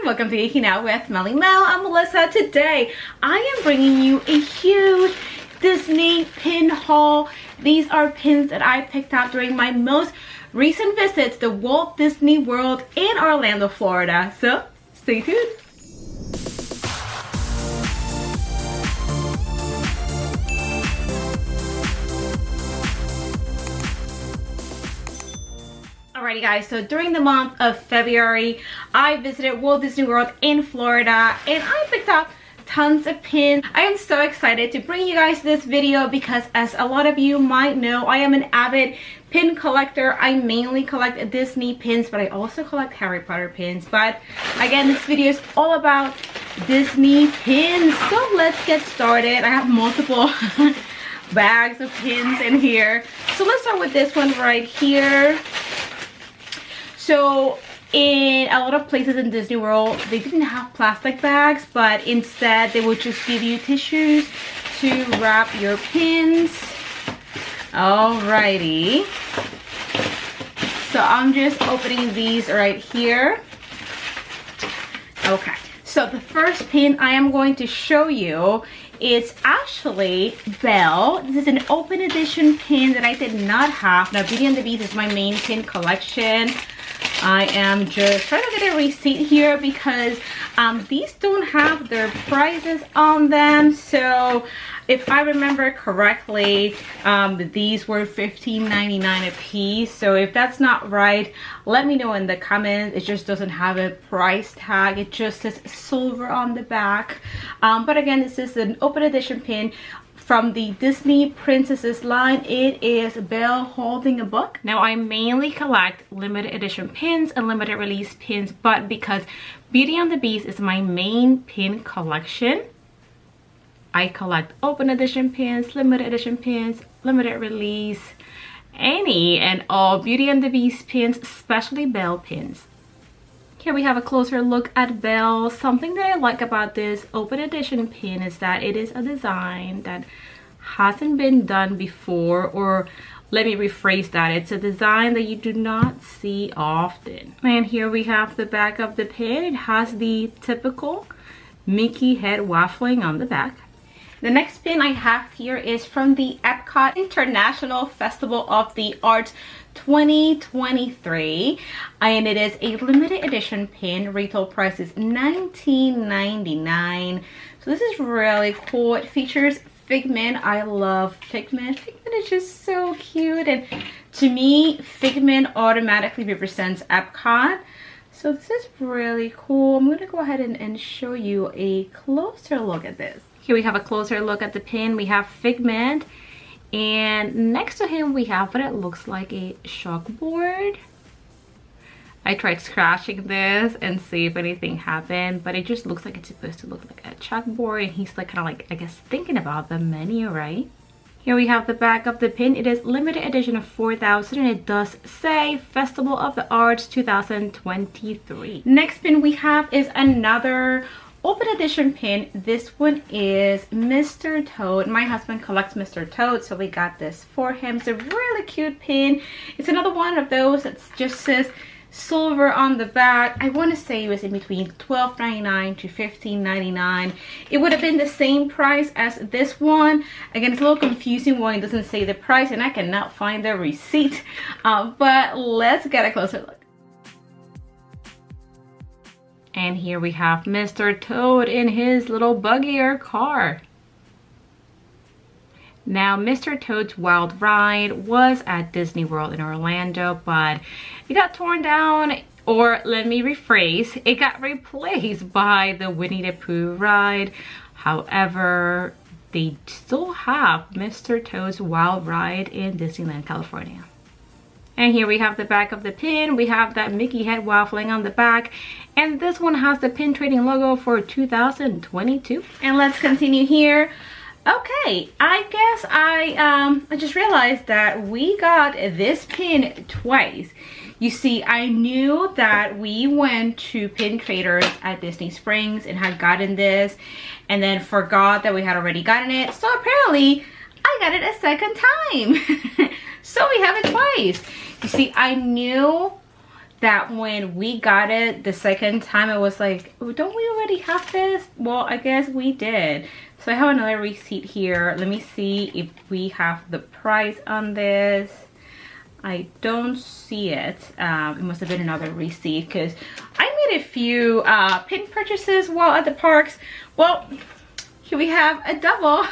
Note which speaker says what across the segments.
Speaker 1: welcome to Geeking Out with MellyMel. I'm Melissa. Today I am bringing you a huge Disney pin haul. These are pins that I picked out during my most recent visits to Walt Disney World in Orlando, Florida. So stay tuned. Alrighty guys, so during the month of February, I visited Walt Disney World in Florida and I picked up tons of pins. I am so excited to bring you guys this video because, as a lot of you might know, I am an avid pin collector. I mainly collect Disney pins, but I also collect Harry Potter pins. But again, this video is all about Disney pins. So let's get started. I have multiple bags of pins in here. So let's start with this one right here. So in a lot of places in Disney World, they didn't have plastic bags, but instead they would just give you tissues to wrap your pins. Alrighty. So I'm just opening these right here. Okay. So the first pin I am going to show you is actually Belle. This is an open edition pin that I did not have. Now, Beauty and the Beast is my main pin collection. I am just trying to get a receipt here because these don't have their prices on them. So if I remember correctly, these were $15.99 a piece. So if that's not right, let me know in the comments. It just doesn't have a price tag. It just says silver on the back. But again, this is an open edition pin from the Disney Princesses line. It is Belle holding a book. Now, I mainly collect limited edition pins and limited release pins, but because Beauty and the Beast is my main pin collection, I collect open edition pins, limited edition pins, limited release, any and all Beauty and the Beast pins, especially Belle pins. Here we have a closer look at Belle. Something that I like about this open edition pin is that it is a design that hasn't been done before, or let me rephrase that. It's a design that you do not see often. And here we have the back of the pin. It has the typical Mickey head waffling on the back. The next pin I have here is from the Epcot International Festival of the Arts 2023, and it is a limited edition pin. Retail price is $19.99. So this is really cool. It features Figment. I love Figment. Figment is just so cute, and to me, Figment automatically represents Epcot. So this is really cool. I'm going to go ahead and show you a closer look at this. Here we have a closer look at the pin. We have Figment, and next to him we have what it looks like a chalkboard. I tried scratching this and see if anything happened, but it just looks like it's supposed to look like a chalkboard, and he's like kind of like, I guess, thinking about the menu, right? Here we have the back of the pin. It is limited edition of 4,000, and it does say Festival of the Arts 2023. Next pin we have is another open edition pin. This one is Mr. Toad. My husband collects Mr. Toad, so we got this for him. It's a really cute pin. It's another one of those that just says silver on the back. I want to say it was in between $12.99 to $15.99. It would have been the same price as this one. Again, it's a little confusing when it doesn't say the price, and I cannot find the receipt. But let's get a closer look. And here we have Mr. Toad in his little buggy or car. Now, Mr. Toad's Wild Ride was at Disney World in Orlando, but it got torn down, or let me rephrase, it got replaced by the Winnie the Pooh ride. However, they still have Mr. Toad's Wild Ride in Disneyland, California. And here we have the back of the pin. We have that Mickey head waffling on the back. And this one has the pin trading logo for 2022. And let's continue here. Okay, I guess I just realized that we got this pin twice. You see, I knew that we went to pin traders at Disney Springs and had gotten this, and then forgot that we had already gotten it. So apparently, I got it a second time. So we have it twice. You see, I knew that when we got it the second time, I was like, oh, don't we already have this? Well, I guess we did. So I have another receipt here. Let me see if we have the price on this. I don't see it. It must have been another receipt because I made a few pin purchases while at the parks. Well, here we have a double.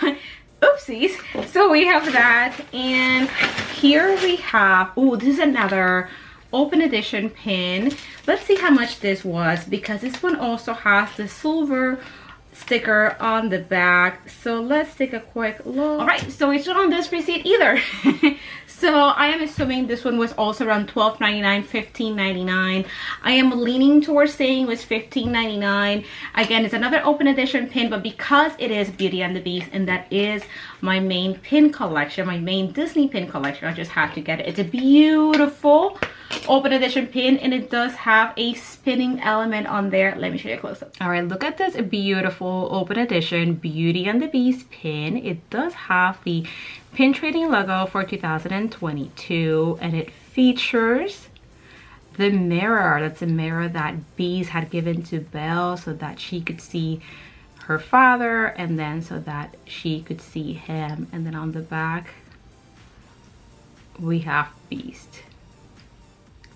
Speaker 1: Oopsies. So we have that, and here we have, oh, this is another open edition pin. Let's see how much this was, because this one also has the silver sticker on the back. So let's take a quick look. All right, so it's not on this receipt either. So I am assuming this one was also around $12.99, $15.99. I am leaning towards saying it was $15.99. Again, it's another open edition pin, but because it is Beauty and the Beast, and that is my main pin collection, my main Disney pin collection, I just had to get it. It's a beautiful open edition pin, and it does have a spinning element on there. Let me show you a close-up. All right, look at this beautiful open edition Beauty and the Beast pin. It does have the pin trading logo for 2022, and it features the mirror. That's a mirror that Beast had given to Belle so that she could see her father, and then so that she could see him. And then on the back we have Beast.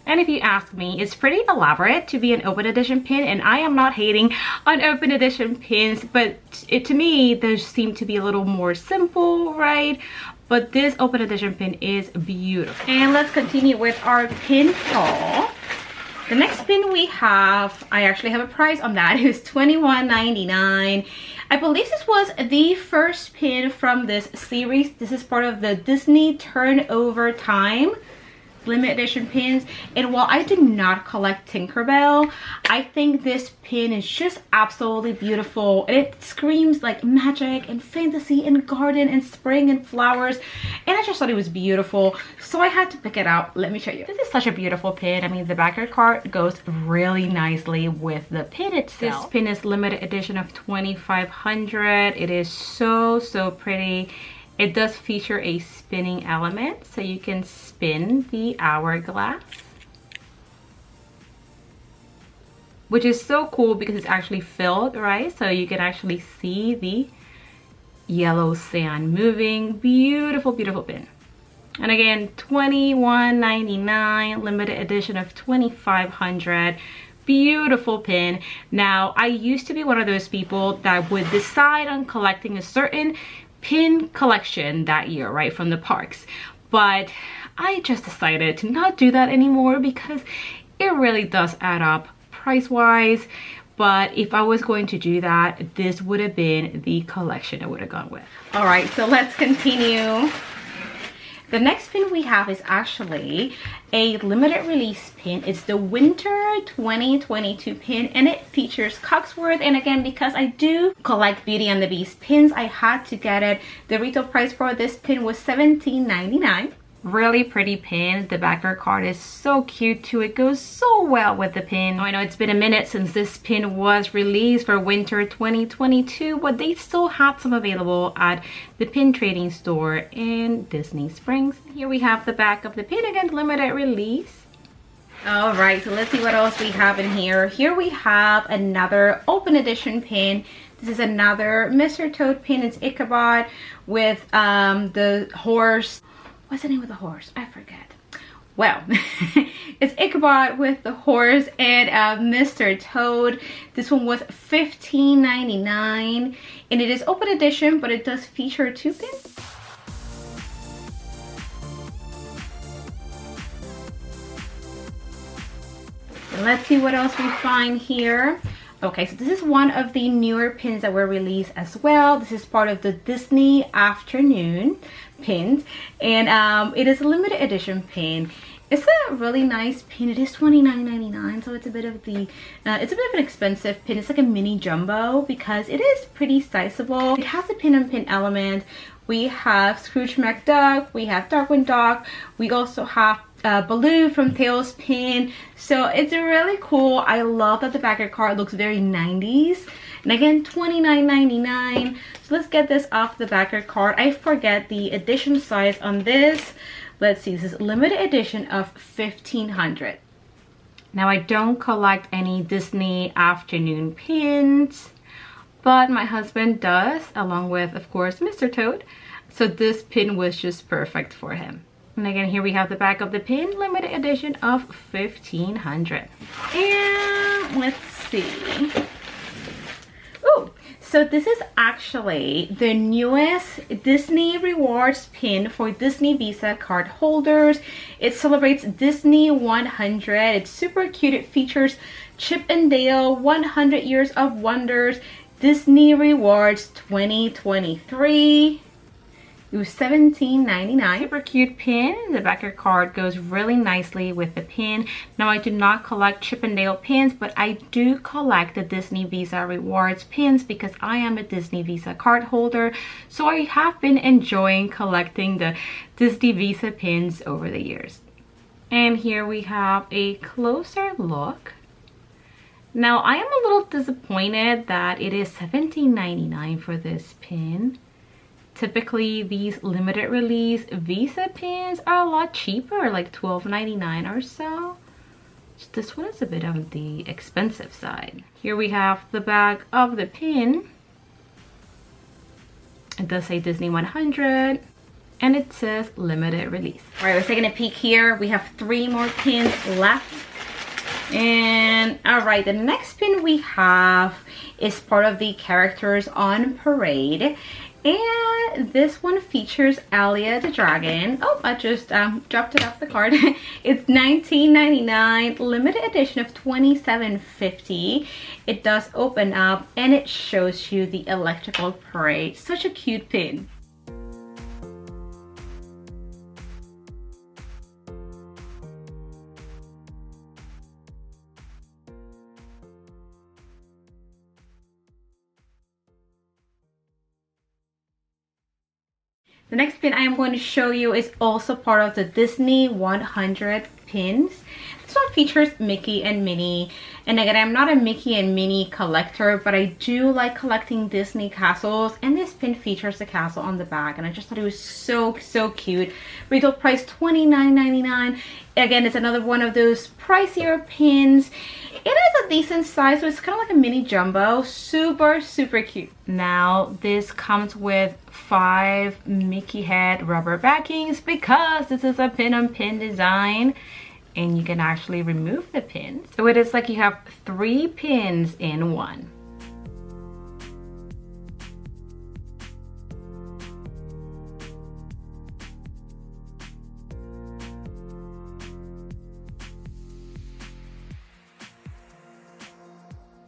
Speaker 1: And if you ask me, it's pretty elaborate to be an open edition pin, and I am not hating on open edition pins, but to me, they seem to be a little more simple, right? But this open edition pin is beautiful. And let's continue with our pin haul. The next pin we have, I actually have a price on that. It is $21.99. I believe this was the first pin from this series. This is part of the Disney Turnover Time limited edition pins, and while I do not collect Tinkerbell, I think this pin is just absolutely beautiful. It screams like magic and fantasy and garden and spring and flowers, and I just thought it was beautiful, so I had to pick it out. Let me show you. This is such a beautiful pin. I mean, the backer card goes really nicely with the pin itself. This pin is limited edition of 2500. It is so pretty. It does feature a spinning element, so you can spin the hourglass, which is so cool because it's actually filled, right? So you can actually see the yellow sand moving. Beautiful, beautiful pin. And again, $21.99, limited edition of 2500. Beautiful pin. Now, I used to be one of those people that would decide on collecting a certain pin collection that year, right, from the parks, but I just decided to not do that anymore because it really does add up price wise. But if I was going to do that, this would have been the collection I would have gone with. All right, so let's continue. The next pin we have is actually a limited release pin. It's the Winter 2022 pin, and it features Cogsworth. And again, because I do collect Beauty and the Beast pins, I had to get it. The retail price for this pin was $17.99. Really pretty pin. The backer card is so cute too. It goes so well with the pin. I know it's been a minute since this pin was released for Winter 2022, but they still had some available at the pin trading store in Disney Springs. Here we have the back of the pin, again, limited release. All right, so let's see what else we have in here. Here we have another open edition pin. This is another Mr. Toad pin. It's Ichabod with the horse. What's the name of the horse? I forget. Well, it's Ichabod with the horse and Mr. Toad. This one was $15.99, and it is open edition, but it does feature 2 pins. Let's see what else we find here. Okay, so this is one of the newer pins that were released as well. This is part of the Disney Afternoon pins, and it is a limited edition pin. It's a really nice pin. It is $29.99, so it's a bit of the it's a bit of an expensive pin. It's like a mini jumbo because it is pretty sizable. It has a pin on pin element. We have Scrooge McDuck, we have Darkwing Duck, we also have Baloo from Tailspin. So it's really cool. I love that the backer card looks very 90s. And again, $29.99. So let's get this off the backer card. I forget the edition size on this. Let's see, this is limited edition of 1500. Now I don't collect any Disney afternoon pins, but my husband does, along with, of course, Mr. Toad. So this pin was just perfect for him. And again, here we have the back of the pin, limited edition of 1500. And let's see. Oh, so this is actually the newest Disney Rewards pin for Disney Visa card holders. It celebrates Disney 100. It's super cute. It features Chip and Dale 100 Years of Wonders Disney Rewards 2023. It was $17.99. Super cute pin. The back of your card goes really nicely with the pin. Now I do not collect Chip and Dale pins, but I do collect the Disney Visa Rewards pins because I am a Disney Visa card holder. So I have been enjoying collecting the Disney Visa pins over the years. And here we have a closer look. Now I am a little disappointed that it is $17.99 for this pin. Typically, these limited release Visa pins are a lot cheaper, like $12.99 or so. This one is a bit on the expensive side. Here we have the back of the pin. It does say Disney 100 and it says limited release. All right, let's take a peek here. We have 3 more pins left. And all right, the next pin we have is part of the Characters on Parade. And this one features Alia the dragon. Oh, I just dropped it off the card. It's $19.99, limited edition of $27.50. It does open up and it shows you the electrical parade. Such a cute pin. The next pin I am going to show you is also part of the Disney 100 pins. This one features Mickey and Minnie. And again, I'm not a Mickey and Minnie collector, but I do like collecting Disney castles. And this pin features the castle on the back. And I just thought it was so cute. Retail price $29.99. Again, it's another one of those pricier pins. It is a decent size, so it's kind of like a mini jumbo. Super cute. Now, this comes with 5 Mickey head rubber backings because this is a pin-on-pin design. And you can actually remove the pin. So it is like you have 3 pins in one.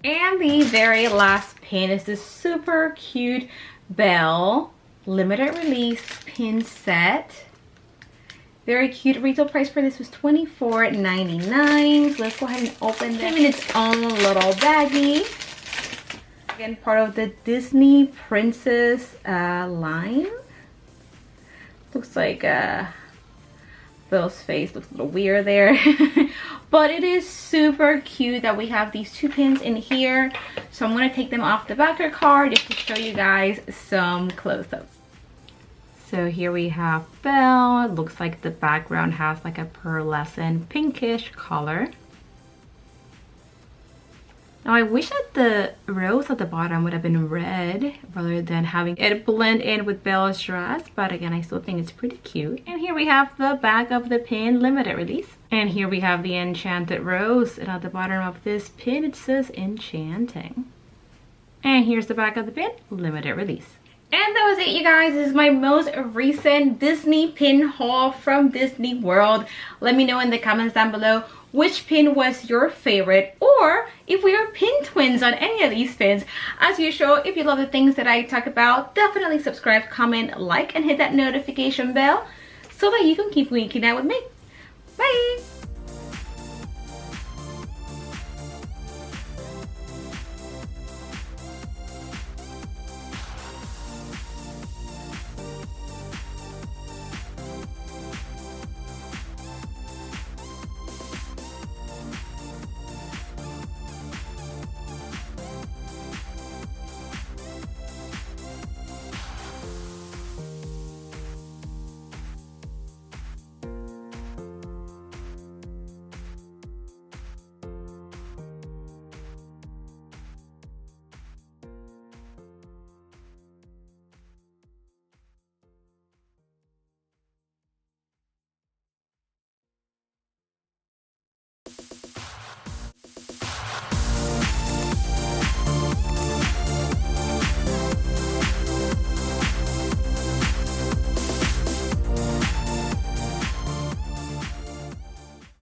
Speaker 1: And the very last pin is this super cute Belle limited release pin set. Very cute. Retail price for this was $24.99. So let's go ahead and open this. In its own little baggie. Again, part of the Disney Princess line. Looks like Belle's face looks a little weird there. But it is super cute that we have these 2 pins in here. So I'm going to take them off the backer card just to show you guys some close-ups. So here we have Belle. It looks like the background has like a pearlescent pinkish color. Now I wish that the rose at the bottom would have been red rather than having it blend in with Belle's dress. But again, I still think it's pretty cute. And here we have the back of the pin, limited release. And here we have the enchanted rose. And at the bottom of this pin, it says enchanting. And here's the back of the pin, limited release. And that was it, you guys. This is my most recent Disney pin haul from Disney World. Let me know in the comments down below which pin was your favorite, or if we are pin twins on any of these pins. As usual, if you love the things that I talk about, definitely subscribe, comment, like, and hit that notification bell so that you can keep geeking out with me. Bye!